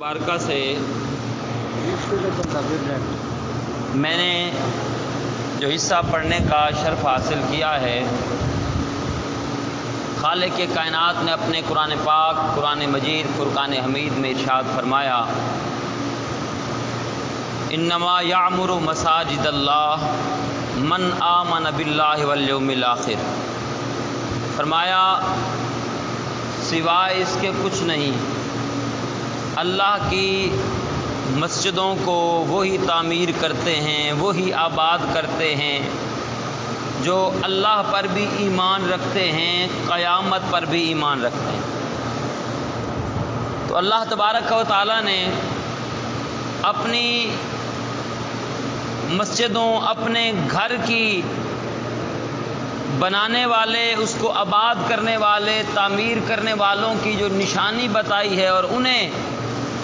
بارکہ سے میں نے جو حصہ پڑھنے کا شرف حاصل کیا ہے، خالق کائنات نے اپنے قرآن پاک، قرآن مجید، فرقان حمید میں ارشاد فرمایا، انما یعمر مساجد اللہ من آمن باللہ والیوم الآخر۔ فرمایا سوائے اس کے کچھ نہیں، اللہ کی مسجدوں کو وہی تعمیر کرتے ہیں، وہی آباد کرتے ہیں جو اللہ پر بھی ایمان رکھتے ہیں، قیامت پر بھی ایمان رکھتے ہیں۔ تو اللہ تبارک و تعالی نے اپنی مسجدوں، اپنے گھر کی بنانے والے، اس کو آباد کرنے والے، تعمیر کرنے والوں کی جو نشانی بتائی ہے، اور انہیں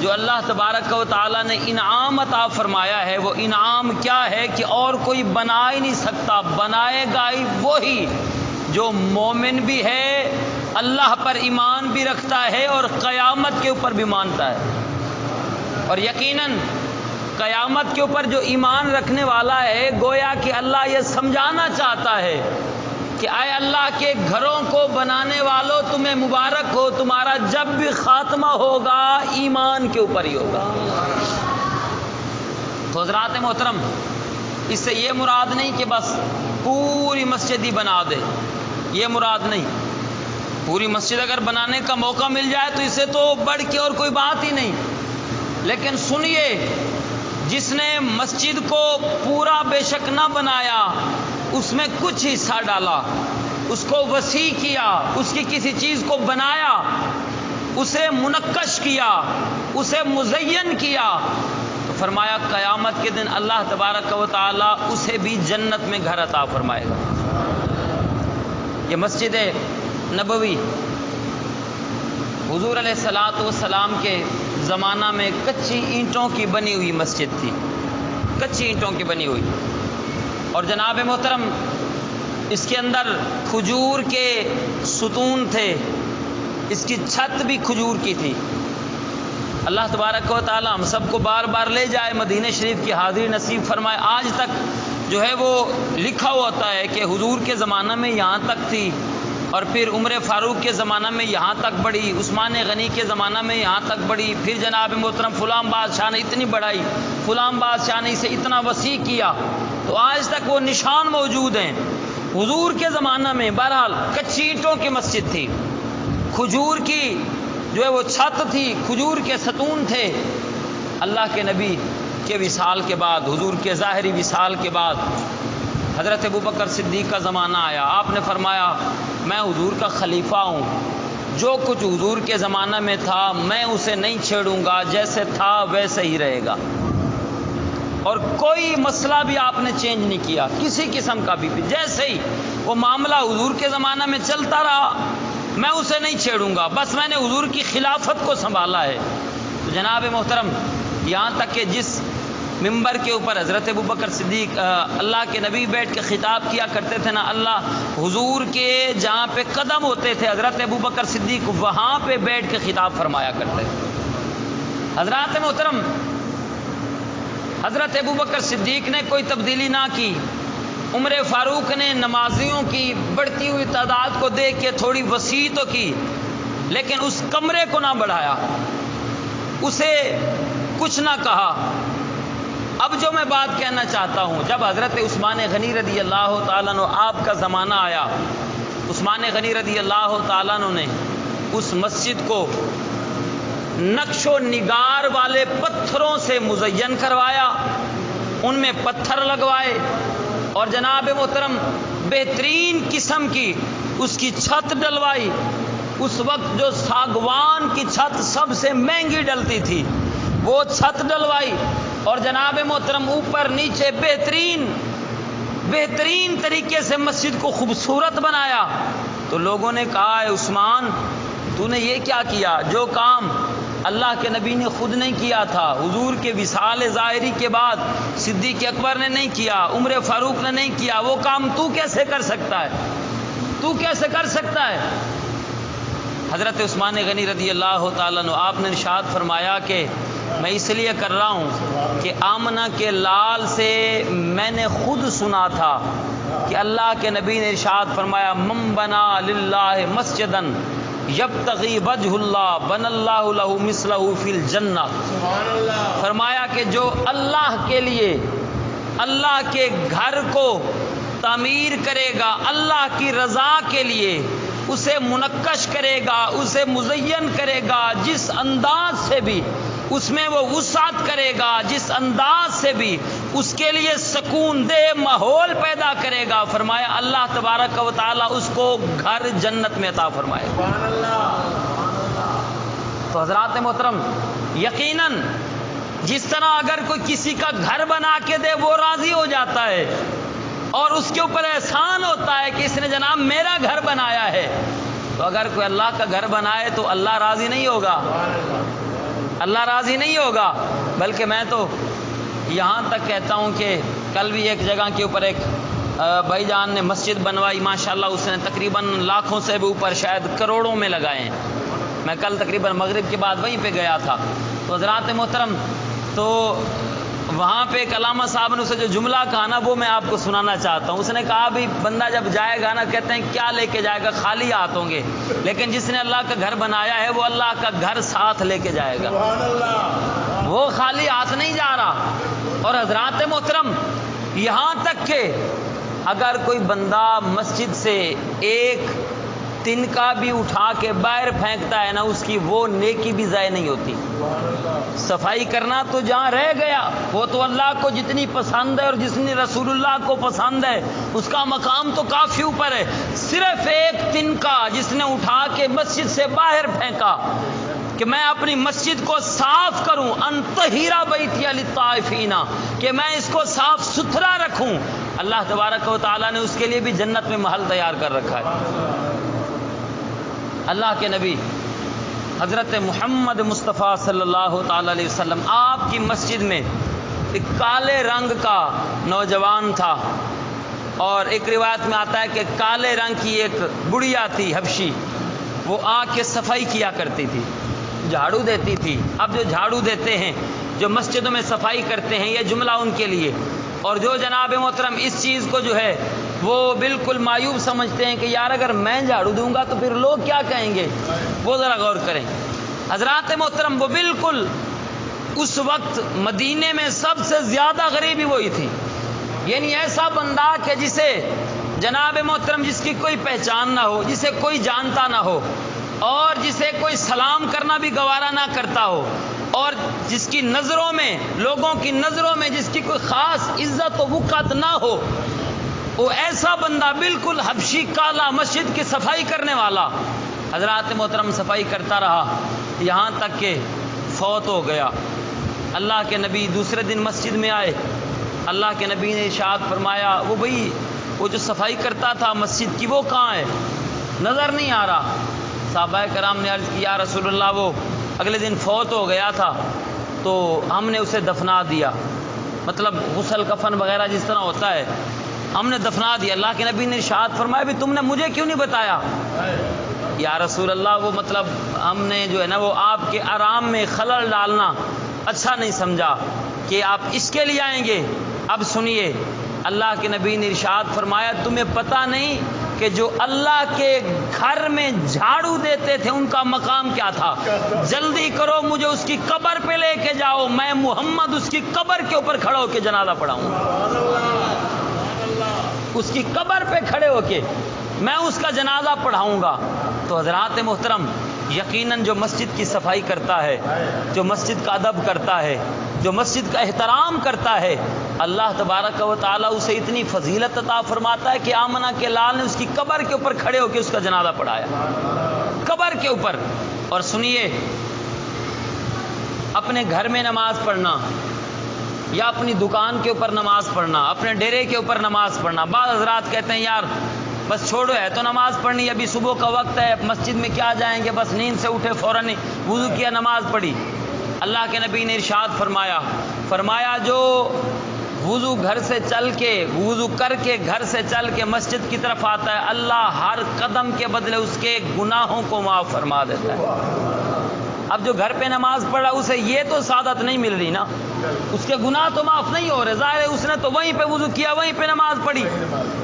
جو اللہ تبارک و تعالی نے انعام عطا فرمایا ہے، وہ انعام کیا ہے کہ اور کوئی بنا ہی نہیں سکتا، بنائے گا ہی وہی جو مومن بھی ہے، اللہ پر ایمان بھی رکھتا ہے اور قیامت کے اوپر بھی مانتا ہے۔ اور یقیناً قیامت کے اوپر جو ایمان رکھنے والا ہے، گویا کہ اللہ یہ سمجھانا چاہتا ہے کہ اے اللہ کے گھروں کو بنانے والوں، تمہیں مبارک ہو، تمہارا جب بھی خاتمہ ہوگا ایمان کے اوپر ہی ہوگا۔ تو حضرات محترم، اس سے یہ مراد نہیں کہ بس پوری مسجد ہی بنا دے، یہ مراد نہیں۔ پوری مسجد اگر بنانے کا موقع مل جائے تو اسے تو بڑھ کے اور کوئی بات ہی نہیں، لیکن سنیے، جس نے مسجد کو پورا بے شک نہ بنایا، اس میں کچھ حصہ ڈالا، اس کو وسیع کیا، اس کی کسی چیز کو بنایا، اسے منقش کیا، اسے مزین کیا، تو فرمایا قیامت کے دن اللہ تبارک و تعالی اسے بھی جنت میں گھر عطا فرمائے گا۔ یہ مسجد نبوی حضور علیہ الصلوۃ والسلام کے زمانہ میں کچی اینٹوں کی بنی ہوئی مسجد تھی، کچی اینٹوں کی بنی ہوئی، اور جناب محترم اس کے اندر کھجور کے ستون تھے، اس کی چھت بھی کھجور کی تھی۔ اللہ تبارک و تعالی ہم سب کو بار بار لے جائے، مدینہ شریف کی حاضری نصیب فرمائے۔ آج تک جو ہے وہ لکھا ہوتا ہے کہ حضور کے زمانہ میں یہاں تک تھی، اور پھر عمر فاروق کے زمانہ میں یہاں تک بڑھی، عثمان غنی کے زمانہ میں یہاں تک بڑھی، پھر جناب محترم فلاں بادشاہ نے اتنی بڑھائی، فلاں بادشاہ نے اسے اتنا وسیع کیا، تو آج تک وہ نشان موجود ہیں۔ حضور کے زمانہ میں بہرحال کچی اینٹوں کی مسجد تھی، کھجور کی جو ہے وہ چھت تھی، کھجور کے ستون تھے۔ اللہ کے نبی کے وصال کے بعد، حضور کے ظاہری وصال کے بعد حضرت ابوبکر صدیق کا زمانہ آیا۔ آپ نے فرمایا میں حضور کا خلیفہ ہوں، جو کچھ حضور کے زمانہ میں تھا میں اسے نہیں چھیڑوں گا، جیسے تھا ویسے ہی رہے گا، اور کوئی مسئلہ بھی آپ نے چینج نہیں کیا، کسی قسم کا بھی، جیسے ہی وہ معاملہ حضور کے زمانہ میں چلتا رہا میں اسے نہیں چھیڑوں گا، بس میں نے حضور کی خلافت کو سنبھالا ہے۔ تو جناب محترم، یہاں تک کہ جس ممبر کے اوپر حضرت ابوبکر صدیق اللہ کے نبی بیٹھ کے خطاب کیا کرتے تھے نا، اللہ حضور کے جہاں پہ قدم ہوتے تھے حضرت ابوبکر صدیق وہاں پہ بیٹھ کے خطاب فرمایا کرتے تھے۔ حضرات محترم، حضرت ابوبکر صدیق نے کوئی تبدیلی نہ کی، عمر فاروق نے نمازیوں کی بڑھتی ہوئی تعداد کو دیکھ کے تھوڑی وسیع تو کی، لیکن اس کمرے کو نہ بڑھایا، اسے کچھ نہ کہا۔ اب جو میں بات کہنا چاہتا ہوں، جب حضرت عثمان غنی رضی اللہ تعالیٰ عنہ آپ کا زمانہ آیا، عثمان غنی رضی اللہ تعالیٰ عنہ نے اس مسجد کو نقش و نگار والے پتھروں سے مزین کروایا، ان میں پتھر لگوائے، اور جناب محترم بہترین قسم کی اس کی چھت ڈلوائی۔ اس وقت جو ساگوان کی چھت سب سے مہنگی ڈلتی تھی، وہ چھت ڈلوائی، اور جناب محترم اوپر نیچے بہترین طریقے سے مسجد کو خوبصورت بنایا۔ تو لوگوں نے کہا اے عثمان، تو نے یہ کیا کیا؟ جو کام اللہ کے نبی نے خود نہیں کیا تھا، حضور کے وصال ظاہری کے بعد صدیق اکبر نے نہیں کیا، عمر فاروق نے نہیں کیا، وہ کام تو کیسے کر سکتا ہے؟ تو کیسے کر سکتا ہے؟ حضرت عثمان غنی رضی اللہ تعالیٰ عنہ آپ نے ارشاد فرمایا کہ میں اس لیے کر رہا ہوں کہ آمنہ کے لال سے میں نے خود سنا تھا کہ اللہ کے نبی نے ارشاد فرمایا من بنا للہ مسجدن یبتغی وجہ اللہ بن اللہ لہ مثلہ فی الجنہ. فرمایا کہ جو اللہ کے لیے اللہ کے گھر کو تعمیر کرے گا، اللہ کی رضا کے لیے اسے منقش کرے گا، اسے مزین کرے گا، جس انداز سے بھی اس میں وہ وسعت کرے گا، جس انداز سے بھی اس کے لیے سکون دہ ماحول پیدا کرے گا، فرمایا اللہ تبارک و تعالی اس کو گھر جنت میں عطا فرمائے. تو حضرات محترم، یقیناً جس طرح اگر کوئی کسی کا گھر بنا کے دے وہ راضی ہو جاتا ہے اور اس کے اوپر احسان ہوتا ہے کہ اس نے جناب میرا گھر بنایا ہے، تو اگر کوئی اللہ کا گھر بنائے تو اللہ راضی نہیں ہوگا، اللہ راضی نہیں ہوگا. بلکہ میں تو یہاں تک کہتا ہوں کہ کل بھی ایک جگہ کے اوپر ایک بھائی جان نے مسجد بنوائی، ماشاءاللہ اس نے تقریباً لاکھوں سے بھی اوپر شاید کروڑوں میں لگائے ہیں. میں کل تقریباً مغرب کے بعد وہیں پہ گیا تھا. تو حضرات محترم، تو وہاں پہ ایک علامہ صاحب نے اسے جو جملہ کہا نا وہ میں آپ کو سنانا چاہتا ہوں. اس نے کہا بھی بندہ جب جائے گا نا، کہتے ہیں کیا لے کے جائے گا، خالی ہاتھ ہوں گے، لیکن جس نے اللہ کا گھر بنایا ہے وہ اللہ کا گھر ساتھ لے کے جائے گا، وہ خالی ہاتھ نہیں جا رہا. اور حضرات محترم، یہاں تک کہ اگر کوئی بندہ مسجد سے ایک تنکا بھی اٹھا کے باہر پھینکتا ہے نا، اس کی وہ نیکی بھی ضائع نہیں ہوتی. صفائی کرنا تو جہاں رہ گیا، وہ تو اللہ کو جتنی پسند ہے اور جتنی رسول اللہ کو پسند ہے اس کا مقام تو کافی اوپر ہے. صرف ایک تنکا جس نے اٹھا کے مسجد سے باہر پھینکا کہ میں اپنی مسجد کو صاف کروں، انطہیرا بیتی للطائفین، کہ میں اس کو صاف ستھرا رکھوں، اللہ تبارک و تعالیٰ نے اس کے لیے بھی جنت میں محل تیار کر رکھا ہے. اللہ کے نبی حضرت محمد مصطفیٰ صلی اللہ تعالی علیہ وسلم، آپ کی مسجد میں ایک کالے رنگ کا نوجوان تھا، اور ایک روایت میں آتا ہے کہ کالے رنگ کی ایک بڑھیا تھی حبشی، وہ آ کے صفائی کیا کرتی تھی، جھاڑو دیتی تھی. اب جو جھاڑو دیتے ہیں، جو مسجدوں میں صفائی کرتے ہیں، یہ جملہ ان کے لیے. اور جو جناب محترم اس چیز کو جو ہے وہ بالکل معیوب سمجھتے ہیں کہ یار اگر میں جھاڑو دوں گا تو پھر لوگ کیا کہیں گے، وہ ذرا غور کریں. حضرات محترم، وہ بالکل اس وقت مدینے میں سب سے زیادہ غریبی وہی تھی، یعنی ایسا بندہ کہ جسے جناب محترم جس کی کوئی پہچان نہ ہو، جسے کوئی جانتا نہ ہو، اور جسے کوئی سلام کرنا بھی گوارا نہ کرتا ہو، اور جس کی نظروں میں، لوگوں کی نظروں میں جس کی کوئی خاص عزت و وقت نہ ہو، وہ ایسا بندہ بالکل حبشی کالا مسجد کی صفائی کرنے والا حضرات محترم صفائی کرتا رہا یہاں تک کہ فوت ہو گیا. اللہ کے نبی دوسرے دن مسجد میں آئے، اللہ کے نبی نے ارشاد فرمایا وہ بھئی وہ جو صفائی کرتا تھا مسجد کی وہ کہاں ہے، نظر نہیں آ رہا. صحابہ کرام نے عرض کی یا رسول اللہ وہ اگلے دن فوت ہو گیا تھا تو ہم نے اسے دفنا دیا، مطلب غسل کفن وغیرہ جس طرح ہوتا ہے ہم نے دفنا دیا. اللہ کے نبی نے ارشاد فرمایا بھی تم نے مجھے کیوں نہیں بتایا؟ یا رسول اللہ وہ مطلب ہم نے جو ہے نا وہ آپ کے آرام میں خلل ڈالنا اچھا نہیں سمجھا کہ آپ اس کے لیے آئیں گے. اب سنیے، اللہ کے نبی نے ارشاد فرمایا تمہیں پتہ نہیں کہ جو اللہ کے گھر میں جھاڑو دیتے تھے ان کا مقام کیا تھا؟ جلدی کرو مجھے اس کی قبر پہ لے کے جاؤ، میں محمد اس کی قبر کے اوپر کھڑا ہو کے جنازہ پڑھاؤں، اس کی قبر پہ کھڑے ہو کے میں اس کا جنازہ پڑھاؤں گا. تو حضرات محترم، یقیناً جو مسجد کی صفائی کرتا ہے، جو مسجد کا ادب کرتا ہے، جو مسجد کا احترام کرتا ہے، اللہ تبارک و تعالیٰ اسے اتنی فضیلت عطا فرماتا ہے کہ آمنہ کے لال نے اس کی قبر کے اوپر کھڑے ہو کے اس کا جنازہ پڑھایا، قبر کے اوپر. اور سنیے، اپنے گھر میں نماز پڑھنا یا اپنی دکان کے اوپر نماز پڑھنا، اپنے ڈیرے کے اوپر نماز پڑھنا، بعض حضرات کہتے ہیں یار بس چھوڑو ہے تو نماز پڑھنی، ابھی صبح کا وقت ہے، مسجد میں کیا جائیں گے، بس نیند سے اٹھے فوراً وضو کیا نماز پڑھی. اللہ کے نبی نے ارشاد فرمایا جو وضو گھر سے چل کے وضو کر کے گھر سے چل کے مسجد کی طرف آتا ہے، اللہ ہر قدم کے بدلے اس کے گناہوں کو معاف فرما دیتا ہے۔ اب جو گھر پہ نماز پڑھا اسے یہ تو سعادت نہیں مل رہی نا، اس کے گناہ تو معاف نہیں ہو رہے، ظاہر ہے اس نے تو وہیں پہ وضو کیا، وہیں پہ نماز پڑھی،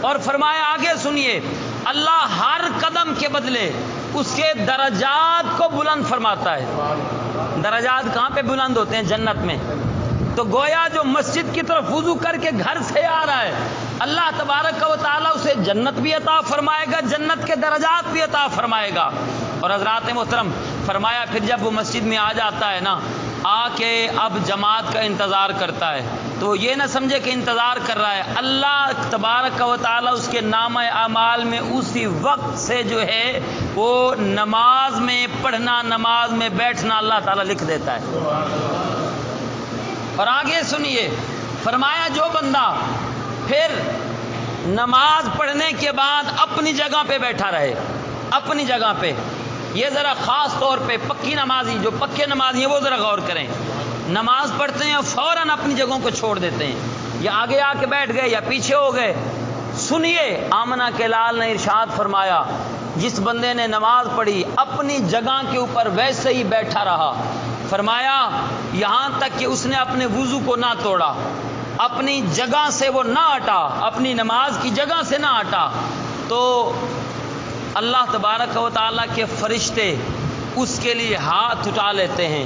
اور فرمایا آگے سنیے، اللہ ہر قدم کے بدلے اس کے درجات کو بلند فرماتا ہے۔ درجات کہاں پہ بلند ہوتے ہیں؟ جنت میں۔ تو گویا جو مسجد کی طرف وضو کر کے گھر سے آ رہا ہے، اللہ تبارک و تعالیٰ اسے جنت بھی عطا فرمائے گا، جنت کے درجات بھی عطا فرمائے گا۔ اور حضرات محترم فرمایا پھر جب وہ مسجد میں آ جاتا ہے نا، آ کے اب جماعت کا انتظار کرتا ہے، تو وہ یہ نہ سمجھے کہ انتظار کر رہا ہے، اللہ تبارک و تعالیٰ اس کے نامہ اعمال میں اسی وقت سے جو ہے وہ نماز میں پڑھنا، نماز میں بیٹھنا اللہ تعالیٰ لکھ دیتا ہے۔ اور آگے سنیے، فرمایا جو بندہ پھر نماز پڑھنے کے بعد اپنی جگہ پہ بیٹھا رہے، اپنی جگہ پہ، یہ ذرا خاص طور پہ پکی نمازی، جو پکے نمازی ہیں وہ ذرا غور کریں، نماز پڑھتے ہیں فوراً اپنی جگہوں کو چھوڑ دیتے ہیں، یا آگے آ کے بیٹھ گئے یا پیچھے ہو گئے۔ سنیے، آمنہ کے لال نے ارشاد فرمایا، جس بندے نے نماز پڑھی اپنی جگہ کے اوپر ویسے ہی بیٹھا رہا، فرمایا یہاں تک کہ اس نے اپنے وضو کو نہ توڑا، اپنی جگہ سے وہ نہ ہٹا، اپنی نماز کی جگہ سے نہ ہٹا، تو اللہ تبارک و تعالیٰ کے فرشتے اس کے لیے ہاتھ اٹھا لیتے ہیں،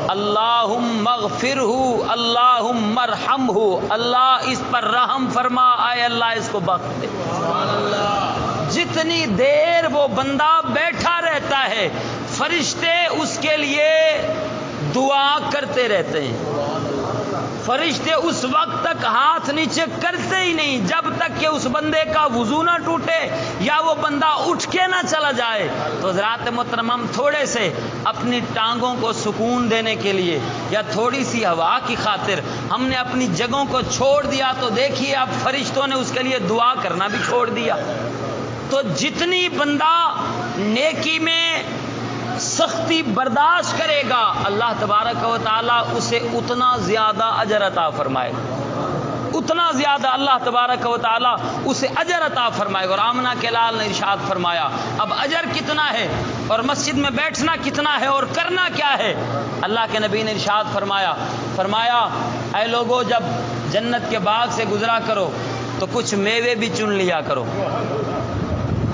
اللہم اغفرہ، اللہم ارحمہ، اللہ اس پر رحم فرما، اے اللہ اس کو بخش دے۔ جتنی دیر وہ بندہ بیٹھا رہتا ہے فرشتے اس کے لیے دعا کرتے رہتے ہیں، فرشتے اس وقت تک ہاتھ نیچے کرتے ہی نہیں جب تک کہ اس بندے کا وضو نہ ٹوٹے یا وہ بندہ اٹھ کے نہ چلا جائے۔ تو حضرات محترم، ہم تھوڑے سے اپنی ٹانگوں کو سکون دینے کے لیے یا تھوڑی سی ہوا کی خاطر ہم نے اپنی جگہوں کو چھوڑ دیا، تو دیکھیے اب فرشتوں نے اس کے لیے دعا کرنا بھی چھوڑ دیا۔ تو جتنی بندہ نیکی میں سختی برداشت کرے گا، اللہ تبارک و تعالیٰ اسے اتنا زیادہ اجر عطا فرمائے گا، اتنا زیادہ اللہ تبارک و تعالیٰ اسے اجر عطا فرمائے گا۔ اور آمنہ کے لال نے ارشاد فرمایا، اب اجر کتنا ہے اور مسجد میں بیٹھنا کتنا ہے اور کرنا کیا ہے؟ اللہ کے نبی نے ارشاد فرمایا اے لوگو، جب جنت کے باغ سے گزرا کرو تو کچھ میوے بھی چن لیا کرو،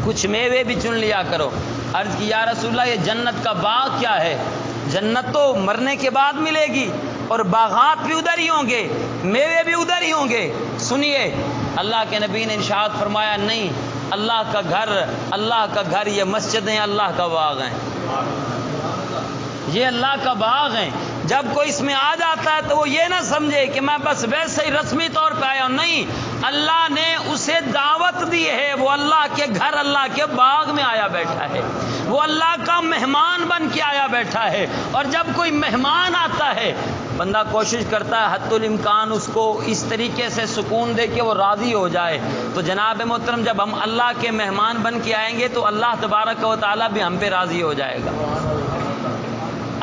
کچھ میوے بھی چن لیا کرو۔ عرض کی یا رسول اللہ، یہ جنت کا باغ کیا ہے؟ جنت تو مرنے کے بعد ملے گی اور باغات بھی ادھر ہی ہوں گے، میوے بھی ادھر ہی ہوں گے۔ سنیے، اللہ کے نبی نے ارشاد فرمایا، نہیں، اللہ کا گھر یہ مسجد ہیں، اللہ کا باغ ہیں، یہ اللہ کا باغ ہیں۔ جب کوئی اس میں آ جاتا ہے تو وہ یہ نہ سمجھے کہ میں بس ویسے ہی رسمی طور پہ آیا ہوں، نہیں، اللہ نے اسے دعوت دی ہے، وہ اللہ کے گھر، اللہ کے باغ میں آیا بیٹھا ہے، وہ اللہ کا مہمان بن کے آیا بیٹھا ہے۔ اور جب کوئی مہمان آتا ہے بندہ کوشش کرتا ہے حد الامکان اس کو اس طریقے سے سکون دے کہ وہ راضی ہو جائے۔ تو جناب محترم، جب ہم اللہ کے مہمان بن کے آئیں گے تو اللہ تبارک و تعالیٰ بھی ہم پہ راضی ہو جائے گا،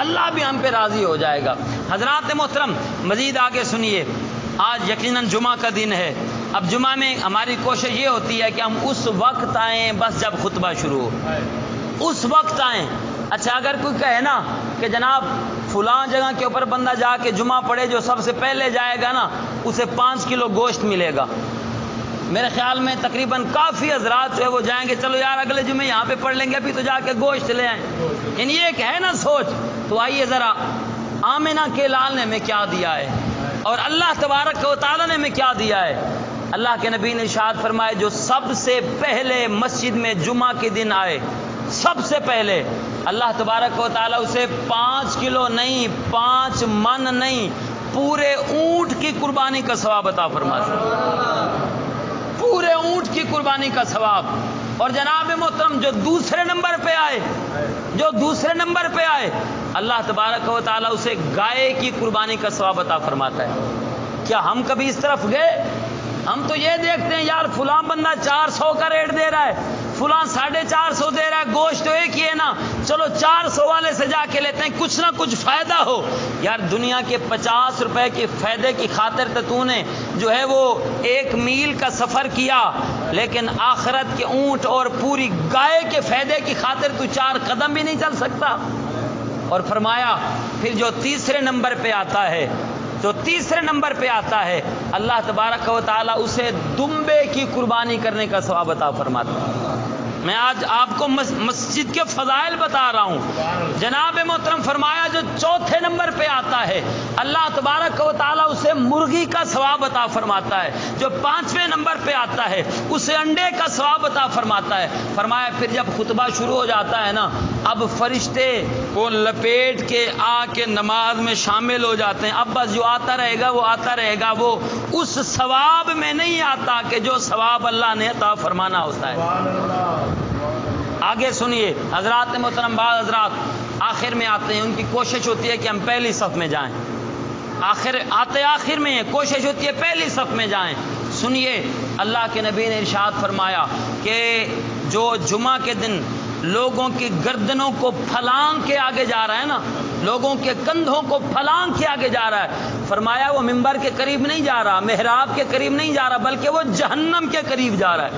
اللہ بھی ہم پہ راضی ہو جائے گا۔ حضرات محترم، مزید آگے سنیے، آج یقیناً جمعہ کا دن ہے۔ اب جمعہ میں ہماری کوشش یہ ہوتی ہے کہ ہم اس وقت آئیں بس جب خطبہ شروع ہو، اس وقت آئیں۔ اچھا، اگر کوئی کہے نا کہ جناب فلاں جگہ کے اوپر بندہ جا کے جمعہ پڑھے، جو سب سے پہلے جائے گا نا اسے 5 کلو گوشت ملے گا، میرے خیال میں تقریباً کافی حضرات جو ہے وہ جائیں گے، چلو یار اگلے جمعے یہاں پہ پڑھ لیں گے، ابھی تو جا کے گوشت لے آئیں۔ یعنی یہ ایک ہے نا سوچ۔ تو آئیے ذرا آمنہ کے لال نے ہمیں کیا دیا ہے اور اللہ تبارک و تعالیٰ نے ہمیں کیا دیا ہے۔ اللہ کے نبی نے ارشاد فرمایا، جو سب سے پہلے مسجد میں جمعہ کے دن آئے، سب سے پہلے اللہ تبارک و تعالیٰ اسے 5 کلو نہیں، 5 من نہیں، پورے اونٹ کی قربانی کا ثواب عطا فرماتا، پورے اونٹ کی قربانی کا ثواب۔ اور جناب محترم، جو دوسرے نمبر پہ آئے اللہ تبارک و تعالیٰ اسے گائے کی قربانی کا ثواب عطا فرماتا ہے۔ کیا ہم کبھی اس طرف گئے؟ ہم تو یہ دیکھتے ہیں یار فلاں بندہ 400 کا ریٹ دے رہا ہے، فلاں 450 دے رہا ہے، گوشت تو ایک ہی ہے نا، چلو 400 والے سے جا کے لیتے ہیں، کچھ نہ کچھ فائدہ ہو۔ یار دنیا کے 50 روپے کے فائدے کی خاطر تو نے جو ہے وہ 1 میل کا سفر کیا، لیکن آخرت کے اونٹ اور پوری گائے کے فائدے کی خاطر تو 4 قدم بھی نہیں چل سکتا۔ اور فرمایا پھر جو تیسرے نمبر پہ آتا ہے، اللہ تبارک و تعالی اسے دمبے کی قربانی کرنے کا ثواب عطا فرماتا ہے۔ میں آج آپ کو مسجد کے فضائل بتا رہا ہوں۔ جناب محترم فرمایا جو چوتھے نمبر پہ آتا ہے، اللہ تبارک و تعالیٰ اسے مرغی کا ثواب عطا فرماتا ہے۔ جو 5ویں نمبر پہ آتا ہے اسے انڈے کا ثواب عطا فرماتا ہے۔ فرمایا پھر جب خطبہ شروع ہو جاتا ہے نا، اب فرشتے وہ لپیٹ کے آ کے نماز میں شامل ہو جاتے ہیں۔ اب بس جو آتا رہے گا وہ اس ثواب میں نہیں آتا کہ جو ثواب اللہ نے عطا فرمانا ہوتا ہے۔ آگے سنیے حضرات محترم، بعض حضرات آخر میں آتے ہیں، ان کی کوشش ہوتی ہے کہ ہم پہلی صف میں جائیں، آخر میں کوشش ہوتی ہے پہلی صف میں جائیں۔ سنیے اللہ کے نبی نے ارشاد فرمایا کہ جو جمعہ کے دن لوگوں کی گردنوں کو پھلانگ کے آگے جا رہا ہے نا، لوگوں کے کندھوں کو پھلانگ کے آگے جا رہا ہے، فرمایا وہ ممبر کے قریب نہیں جا رہا، محراب کے قریب نہیں جا رہا، بلکہ وہ جہنم کے قریب جا رہا ہے۔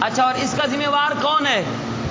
اچھا، اور اس کا ذمہ وار کون ہے؟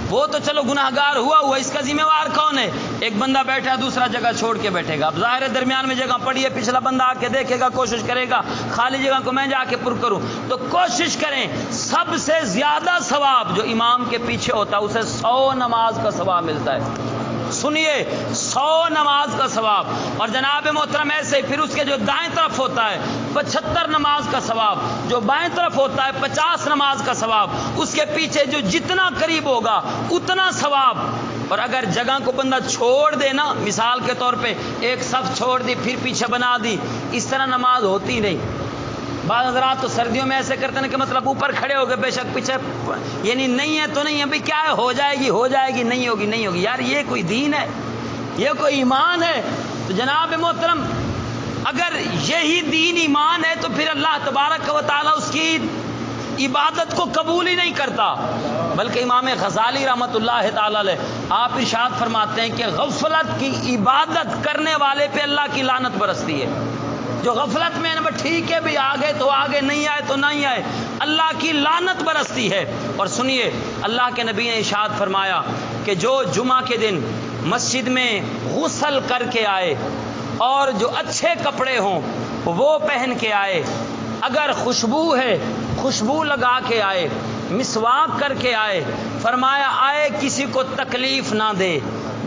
وہ تو چلو گناہگار ہوا، اس کا ذمہ وار کون ہے؟ ایک بندہ بیٹھا ہے، دوسرا جگہ چھوڑ کے بیٹھے گا، اب ظاہر ہے درمیان میں جگہ پڑی ہے، پچھلا بندہ آ کے دیکھے گا، کوشش کرے گا خالی جگہ کو میں جا کے پر کروں۔ تو کوشش کریں، سب سے زیادہ ثواب جو امام کے پیچھے ہوتا ہے اسے 100 نماز کا ثواب ملتا ہے۔ سنیے 100 نماز کا ثواب، اور جناب محترم ایسے پھر اس کے جو دائیں طرف ہوتا ہے 75 نماز کا ثواب، جو بائیں طرف ہوتا ہے 50 نماز کا ثواب، اس کے پیچھے جو جتنا قریب ہوگا اتنا ثواب۔ اور اگر جگہ کو بندہ چھوڑ دے نا، مثال کے طور پہ ایک صف چھوڑ دی پھر پیچھے بنا دی، اس طرح نماز ہوتی نہیں۔ بعض حضرات تو سردیوں میں ایسے کرتے ہیں کہ مطلب اوپر کھڑے ہو گئے، بے شک پیچھے یعنی نہیں ہے تو نہیں ہے، بھائی کیا ہے، ہو جائے گی، نہیں ہوگی، یار یہ کوئی دین ہے؟ یہ کوئی ایمان ہے؟ تو جناب محترم اگر یہی دین ایمان ہے تو پھر اللہ تبارک و تعالیٰ اس کی عبادت کو قبول ہی نہیں کرتا۔ بلکہ امام غزالی رحمۃ اللہ تعالی علیہ آپ ارشاد فرماتے ہیں کہ غفلت کی عبادت کرنے والے پہ اللہ کی لعنت برستی ہے۔ جو غفلت میں ہے ٹھیک ہے بھی آگے تو آگے، نہیں آئے تو نہیں آئے، اللہ کی لعنت برستی ہے۔ اور سنیے اللہ کے نبی نے ارشاد فرمایا کہ جو جمعہ کے دن مسجد میں غسل کر کے آئے اور جو اچھے کپڑے ہوں وہ پہن کے آئے، اگر خوشبو ہے خوشبو لگا کے آئے، مسواک کر کے آئے، فرمایا آئے کسی کو تکلیف نہ دے،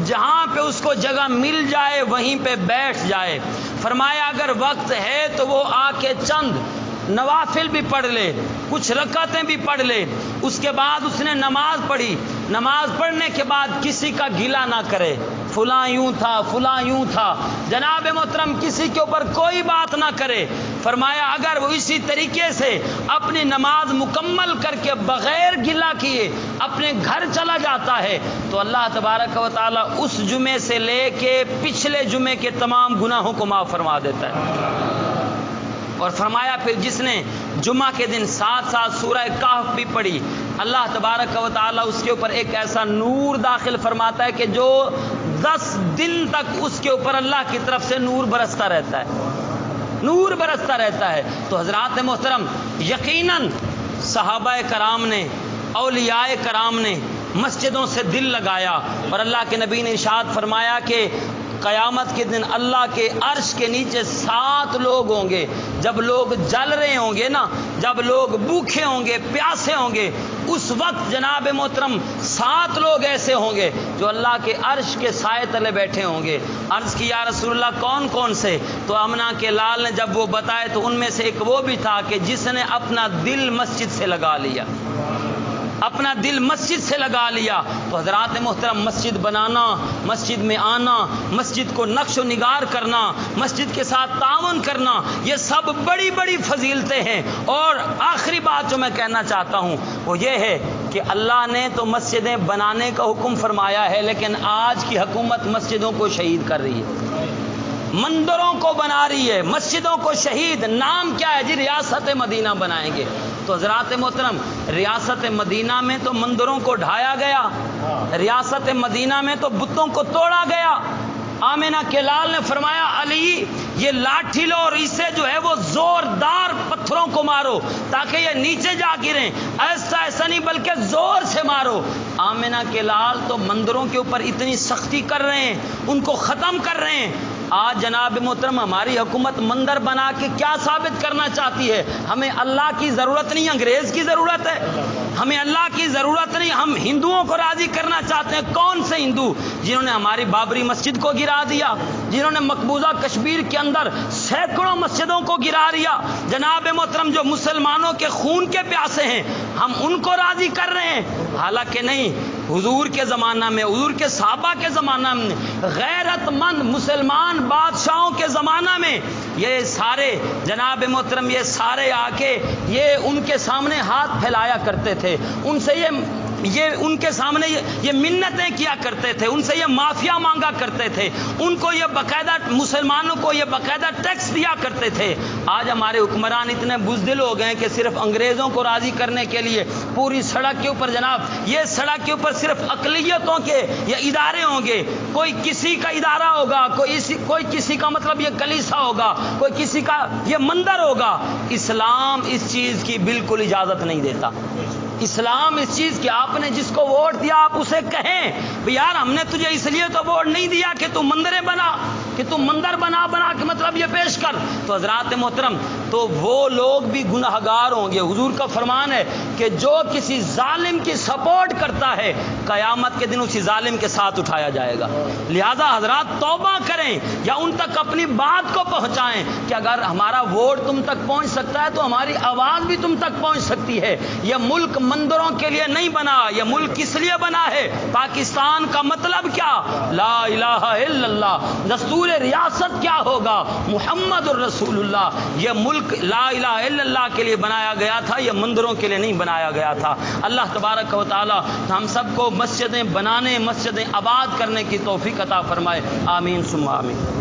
جہاں پہ اس کو جگہ مل جائے وہیں پہ بیٹھ جائے، فرمایا اگر وقت ہے تو وہ آ کے چند نوافل بھی پڑھ لے، کچھ رکعتیں بھی پڑھ لے، اس کے بعد اس نے نماز پڑھی، نماز پڑھنے کے بعد کسی کا گلہ نہ کرے، فلاں یوں تھا، جناب محترم کسی کے اوپر کوئی بات نہ کرے۔ فرمایا اگر وہ اسی طریقے سے اپنی نماز مکمل کر کے بغیر گلہ کیے اپنے گھر چلا جاتا ہے تو اللہ تبارک و تعالیٰ اس جمعے سے لے کے پچھلے جمعے کے تمام گناہوں کو معاف فرما دیتا ہے۔ اور فرمایا پھر جس نے جمعہ کے دن ساتھ سورہ کہف بھی پڑھی، اللہ تبارک و تعالیٰ اس کے اوپر ایک ایسا نور داخل فرماتا ہے کہ جو 10 دن تک اس کے اوپر اللہ کی طرف سے نور برستا رہتا ہے۔ تو حضرات محترم یقیناً صحابہ کرام نے، اولیاء کرام نے مسجدوں سے دل لگایا، اور اللہ کے نبی نے ارشاد فرمایا کہ قیامت کے دن اللہ کے عرش کے نیچے 7 لوگ ہوں گے۔ جب لوگ جل رہے ہوں گے نا، جب لوگ بھوکے ہوں گے، پیاسے ہوں گے، اس وقت جناب محترم 7 لوگ ایسے ہوں گے جو اللہ کے عرش کے سائے تلے بیٹھے ہوں گے۔ عرض کی یا رسول اللہ کون سے؟ تو آمنہ کے لال نے جب وہ بتائے تو ان میں سے ایک وہ بھی تھا کہ جس نے اپنا دل مسجد سے لگا لیا، اپنا دل مسجد سے لگا لیا۔ تو حضرات محترم مسجد بنانا، مسجد میں آنا، مسجد کو نقش و نگار کرنا، مسجد کے ساتھ تعاون کرنا، یہ سب بڑی بڑی فضیلتیں ہیں۔ اور آخری بات جو میں کہنا چاہتا ہوں وہ یہ ہے کہ اللہ نے تو مسجدیں بنانے کا حکم فرمایا ہے، لیکن آج کی حکومت مسجدوں کو شہید کر رہی ہے، مندروں کو بنا رہی ہے، مسجدوں کو شہید۔ نام کیا ہے جی؟ ریاست مدینہ بنائیں گے۔ تو تو حضرات محترم ریاست مدینہ میں تو مندروں کو ڈھایا گیا، ریاست مدینہ میں تو بتوں کو توڑا گیا۔ آمنہ کے لال نے فرمایا علی یہ لاٹھی لو اور اسے جو ہے وہ زوردار پتھروں کو مارو تاکہ یہ نیچے جا گریں، ایسا نہیں بلکہ زور سے مارو۔ آمنہ کے لال تو مندروں کے اوپر اتنی سختی کر رہے ہیں، ان کو ختم کر رہے ہیں۔ آج جناب محترم ہماری حکومت مندر بنا کے کیا ثابت کرنا چاہتی ہے؟ ہمیں اللہ کی ضرورت نہیں، انگریز کی ضرورت ہے۔ ہمیں اللہ کی ضرورت نہیں، ہم ہندوؤں کو راضی کرنا چاہتے ہیں۔ کون سے ہندو؟ جنہوں نے ہماری بابری مسجد کو گرا دیا، جنہوں نے مقبوضہ کشمیر کے اندر سینکڑوں مسجدوں کو گرا دیا۔ جناب محترم جو مسلمانوں کے خون کے پیاسے ہیں، ہم ان کو راضی کر رہے ہیں؟ حالانکہ نہیں۔ حضور کے زمانہ میں، حضور کے صحابہ کے زمانہ میں، غیرت مند مسلمان بادشاہوں کے زمانہ میں یہ سارے جناب محترم یہ سارے آ کے یہ ان کے سامنے ہاتھ پھیلایا کرتے تھے، ان سے یہ ان کے سامنے یہ منتیں کیا کرتے تھے، ان سے یہ معافیا مانگا کرتے تھے، ان کو یہ باقاعدہ مسلمانوں کو یہ باقاعدہ ٹیکس دیا کرتے تھے۔ آج ہمارے حکمران اتنے بزدل ہو گئے کہ صرف انگریزوں کو راضی کرنے کے لیے پوری سڑک کے اوپر جناب یہ سڑک کے اوپر صرف اقلیتوں کے یہ ادارے ہوں گے، کوئی کسی کا ادارہ ہوگا، کوئی کسی کا مطلب یہ کلیسا ہوگا، کوئی کسی کا یہ مندر ہوگا۔ اسلام اس چیز کی بالکل اجازت نہیں دیتا۔ اسلام اس چیز کی، آپ نے جس کو ووٹ دیا آپ اسے کہیں کہ یار ہم نے تجھے اس لیے تو ووٹ نہیں دیا کہ تم مندریں بنا، کہ تم مندر بنا کے مطلب یہ پیش کر۔ تو حضرات محترم تو وہ لوگ بھی گنہگار ہوں گے۔ حضور کا فرمان ہے کہ جو کسی ظالم کی سپورٹ کرتا ہے قیامت کے دن اسی ظالم کے ساتھ اٹھایا جائے گا۔ لہذا حضرات توبہ کریں یا ان تک اپنی بات کو پہنچائیں کہ اگر ہمارا ووٹ تم تک پہنچ سکتا ہے تو ہماری آواز بھی تم تک پہنچ سکتی ہے۔ یہ ملک مندروں کے لیے نہیں بنا، یہ ملک کس لیے بنا ہے؟ پاکستان کا مطلب کیا؟ لا الہ الا اللہ۔ دستور ریاست کیا ہوگا؟ محمد الرسول اللہ۔ یہ ملک لا الہ الا اللہ کے لیے بنایا گیا تھا، یہ مندروں کے لیے نہیں بنایا گیا تھا۔ اللہ تبارک و تعالی ہم سب کو مسجدیں بنانے، مسجدیں آباد کرنے کی توفیق عطا فرمائے۔ آمین ثم آمین۔